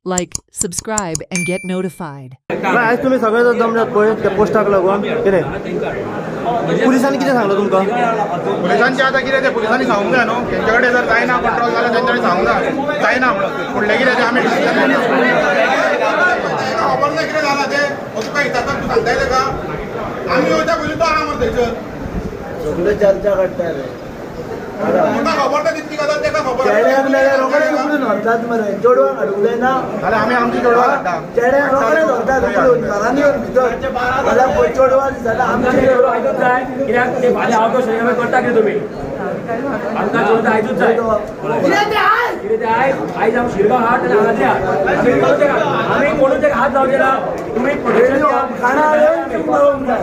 like, subscribe, and get notified. आज तुम्ही सगळे जमल्यात पळय त्या पोस्टाक लागून कितें पुलिसांनी कितें सांगलो तुमकां? पुलिसांचे आतां कितें तें पुलिसांनी सांगूंक जाय न्हू, तेंचे कडेन जर जायना कंट्रोल जाल्यार तेंच्यांनी सांगूंक जाय जायना म्हणून. फुडलें कितें तें आमी खबर ना कितें जालां तें तुका हिताचाक तूं सांगताय तेका. आमी वयता पयलीं तो आहा मरे थंयसर सगळे चर्चा काडटा रे. तुका खबर ना तितली गजाल तेका खबर चेड्याक जाल्यार रोखडेच उकडून व्हरतात मरे. चेडवाक हाडूंक जायना जाल्यार आमी आमची चेडवां हाडटा. चेड्याक रोखडेच व्हरतात उकडून घरांनी व्हरून भितर जाल्यार पळय चेडवां जाल्यार आमची चेडवां आयकूच जाय. कित्याक ते फाल्यां हांव तो सगळे करता कितें तुमी आमकां चेडवां आयकूच जाय. कितें ते आयज हांव शिरगांव हात आनी हांगाचे हात आमी कोणूच एक हात लावचे ना. तुमी खाणा हाडून पळोवंक जाय.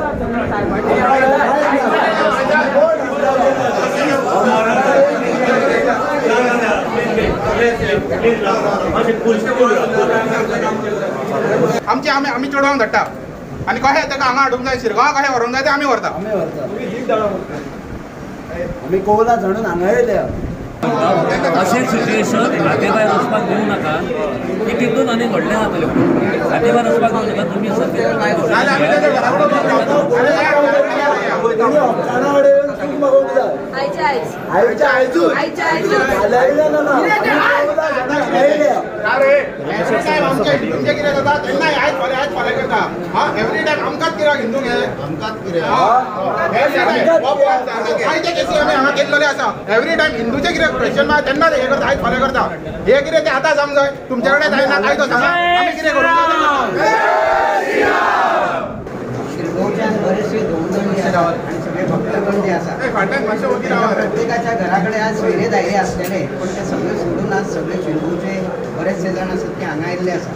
आमची आमी चेडवांक धाडटा आनी कशें तेका हांगा हाडूंक जाय शिरगांव कशें व्हरूंक जाय तें आमी व्हरता. आमी कोवला झडून हांगा येयल्या. अशें सिच्युएशन हाते भायर वचपाक दिवं नाका. की तितून आनी व्हडलें जातलें. हाते भायर वचपाक दिवं नाका. तुमी एवरी टायम आमकांच कित्याक हिंदूंक हे हांगा केल्लोले आसा. एवरी टायम हिंदूचे कितें क्वेश्चन मार तेन्ना हे करता आयज फाल्यां करता. हे कितें तें आतां जावंक जाय. तुमचे कडेन जायना काय तो सांगा आमी कितें करूं. शिरगांवच्यान बरेचशे धोंडगण जे आसात आनी सगळे भक्तगण जे आसात प्रत्येकाच्या घराकडे आज सोयरे दायरे आसलेले पण ते सगळे सोडून आज सगळे शिरगांवचे बरेचसे जण आसात ते हांगा आयिल्ले आसात.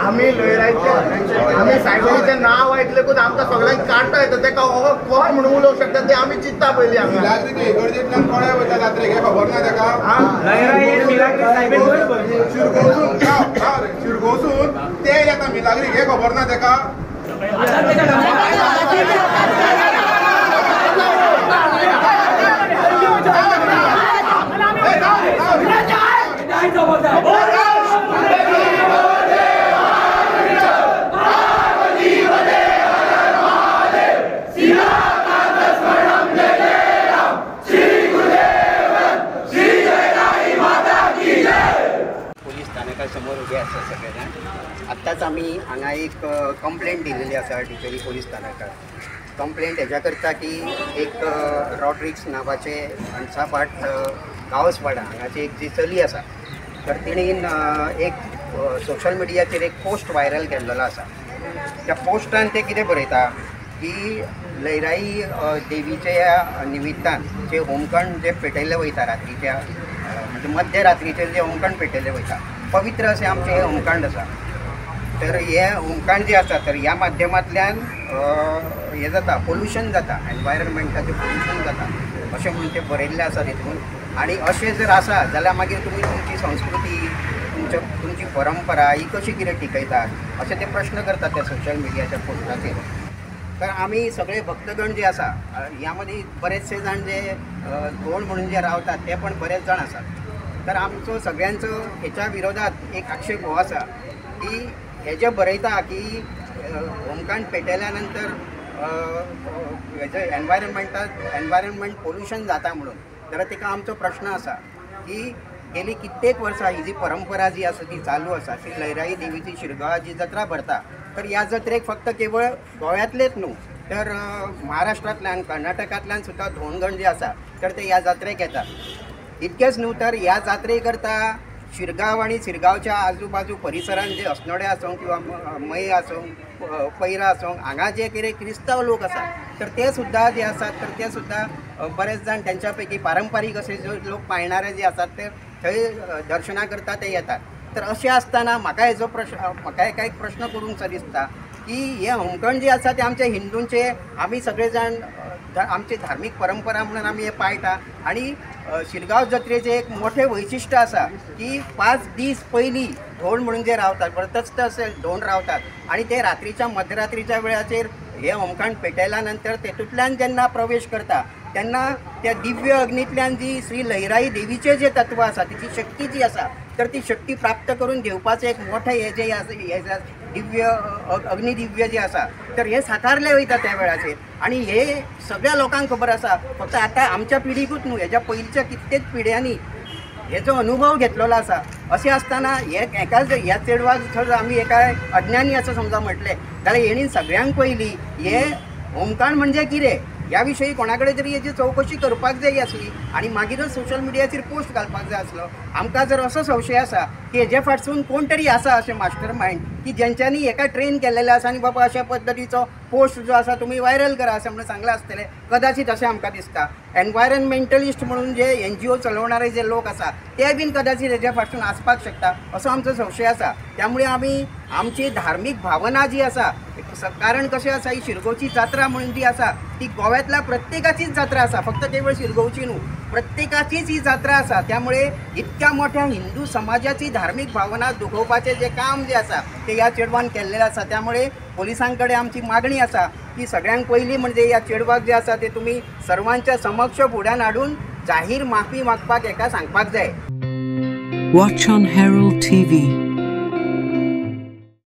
आमी लयरायचे आमी फॅमिलीचें नांव आयकलेकूच आमकां सगळ्यांक काडटा येता. तेका कोण म्हणून उलोवंक शकता ते आमी चिंतता पयलीं हांगा. इगर्जेंतल्यान कोणे वयता जात्रेक हे खबर ना तेका. शिरगांवसून ते येता मिलाग्रीक हे खबर ना तेका. पोलीस स्थानकासमोर उभे आसात सगळे जाण. आत्ताच आमी हांगा एक कंप्लेंट दिलेली आसा डिचेरी पोलीस स्थानकात. कंप्लेंट हेज्या करता की एक रॉड्रिक्स नांवाचे हंसापाट गावसवाडा हांगाची एक जी चली आसा तर तिणेन एक सोशल मिडियाचेर एक पोस्ट व्हायरल केल्लो आसा. त्या पोस्टान ते कितें बरयता की लयराई देवीच्या निमित्तान जे होमखंड जे पेटयल्ले वयता रात्रीच्या म्हणजे मध्यरात्रीचे जे होमखंड पेटयल्ले वयता पवित्र असे आमचे हे होमखंड आसा. तर हे होमखंड जे आसा तर ह्या माध्यमांतल्यान हे जाता पोल्युशन जाता एनवायरमेंटाचें पोल्युशन जाता अशें म्हणून ते बरयल्लें आसा तितून. आनी अशें जर आसा जाल्यार मागीर तुमी तुमची संस्कृती तुमची परंपरा ही कशी कितें टिकयतात अशे ते प्रश्न करतात त्या सोशल मिडियाच्या पोस्टाचेर. तर आमी सगळे भक्तगण जे आसा ह्या मदीं बरेचसे जाण जे धोंड म्हणून जे रावतात ते पण बरेच जाण आसात. तर आमचो सगळ्यांचो हेच्या विरोधात एक आक्षेप हो आसा की हे जे बरयता की होमखंड पेटयल्या नंतर हेजे एनवायरमेंट पोल्युशन जाता म्हणून. जाल्यार ताका आमचो प्रश्न आसा की गेली कित्येक वर्सां ही जी परंपरा जी आसा ती चालू आसा ती लयराई देवीची शिरगांवा जी जात्रा भरता तर ह्या जात्रेक फक्त केवळ गोंयांतलेच न्हू तर महाराष्ट्रांतल्यान कर्नाटकांतल्यान सुद्दां धोंडगण जे आसा तर ते ह्या जात्रेक येतात. इतकेंच न्हू तर ह्या जात्रे करता शिरगांव आनी शिरगांवच्या आजूबाजू परिसरांत जे अस्नोडे आसूं किंवा मय आसूं पैरा आसूं हांगा जे कितें क्रिस्तांव लोक आसात तर ते सुद्दां जे आसात तर ते सुद्दां बरेच जाण तेंच्या पैकी पारंपारीक असे जे लोक पाळणारे जे आसात ते थंय दर्शना करता ते येतात. तर अशें आसतना म्हाका एक प्रश्न करूंकसो दिसता की हे होमखंड जे आसा ते आमचे हिंदूंचे आमी सगळे जाण आमची धार्मीक परंपरा म्हणून आमी हे पाळटा. आनी शिरगांव जात्रेचें एक मोठें वैशिश्ट्य आसा की 5 दीस पयलीं धोंड म्हणून जे रावतात परतस्त असे धोंड रावतात आनी ते रात्रीच्या मध्यरात्रीच्या वेळाचेर हे होमखंड पेटयल्या नंतर तेतूंतल्यान जेन्ना प्रवेश करता तेन्ना त्या दिव्य अग्नींतल्यान जी श्री लयराई देवीचे जे तत्व आसा तिची शक्ती जी आसा तर ती शक्ती प्राप्त करून घेवपाचें एक मोठें हे जे दिव्य अग्निदिव्य जे आसा तर हे साकारले वयता त्या वेळाचेर आणि हे सगळ्या लोकांक खबर आसा. फक्त आतां आमच्या पिढीकूच न्हू, हेज्या पयलींच्या कित्येक पिढ्यांनी हेचो अनुभव घेतलेलो आसा. अशें आसतना ह्या चेडवाक जर आमी एका अज्ञानी असं समजा म्हटलें जाल्यार हेणी सगळ्यांक पयलीं हे होमकांड म्हणजे कितें ह्या विशयी कोणा कडेन तरी हेची चवकशी करपाक जाय आसली आणि मागीरच सोशल मिडियाचेर पोस्ट घालपाक जाय आसलो. आमकां जर असो संशय आसा की हेजे फाटसून कोण तरी आसा अशें मास्टर मायंड की जेंच्यांनी हेका ट्रेन केल्लेलें आसा आनी बाबा अशा पद्दतीचो पोस्ट जो आसा तुमी व्हायरल करा अशें म्हणून सांगलें आसतलें. कदाचित अशें आमकां दिसता. एनवायरमेंटलिस्ट म्हणून जे NGO चलोवणारे जे लोक आसा ते बीन कदाचित हेज्या फाटसून आसपाक शकता असो आमचो संशय आसा. त्यामुळे आमी आमची धार्मीक भावना जी आसा कारण कशें आसा ही शिरगांवची जात्रा म्हणून जी आसा ती गोव्यातल्या प्रत्येकाचीच जात्रा आसा. फक्त केवळ शिरगांवची न्हू, प्रत्येकाचीच ही जात्रा आसा. त्यामुळे इतक्या मोठ्या हिंदू समाजाची धार्मीक भावना दुखोवपाचें जे काम जे आसा ते ह्या चेडवान केल्लेलें आसा. त्यामुळे पोलिसां कडेन आमची मागणी आसा की सगळ्यांक पयलीं म्हणजे ह्या चेडवाक जे आसा ते तुमी सर्वांच्या समक्ष फुड्यान हाडून जाहीर माफी मागपाक हेका सांगपाक जाय. Watch on Herald TV.